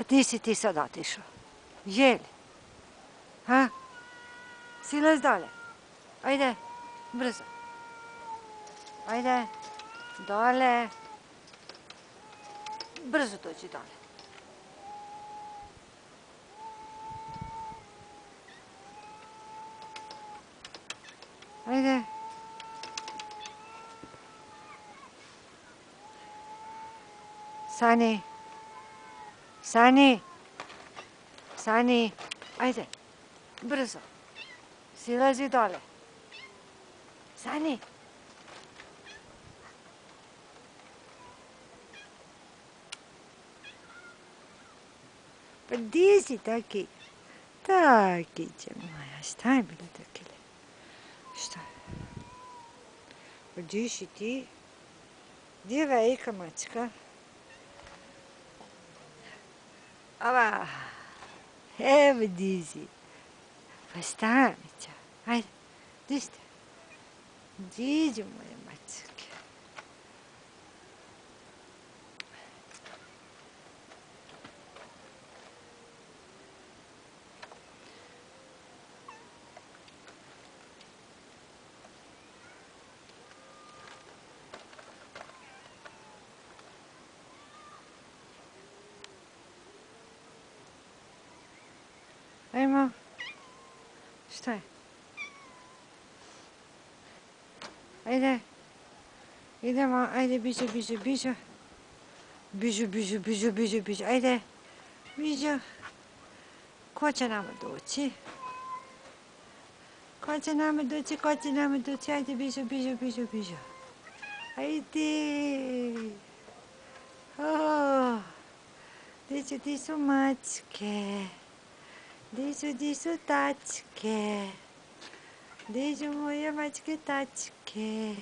Pa di si ti sad otišao? Jeli? Ha? Silaz dole. Ajde, brzo. Ajde, dole. Brzo dođi dole. Ajde. Sani. Sani. Sani. Ajde. Brzo. Silazi dole. Sani. Pa di si taki? Takiće moja, šta je bilo takile? Šta je? Pa di si ti? Gdje je velika mačka? Ova, evo di si. Pa stanića, ajde, di ste? Diđu moje mačke. Ajmo. Šta je? Ajde. Idemo, ajde, biđo. Biđo. Ajde. Biđo. Ko će nama doći? Ko će nama doći? Ajde, biđo. Ajde. Di su mačke? Di su tačke? Diđu moje mačke tačke.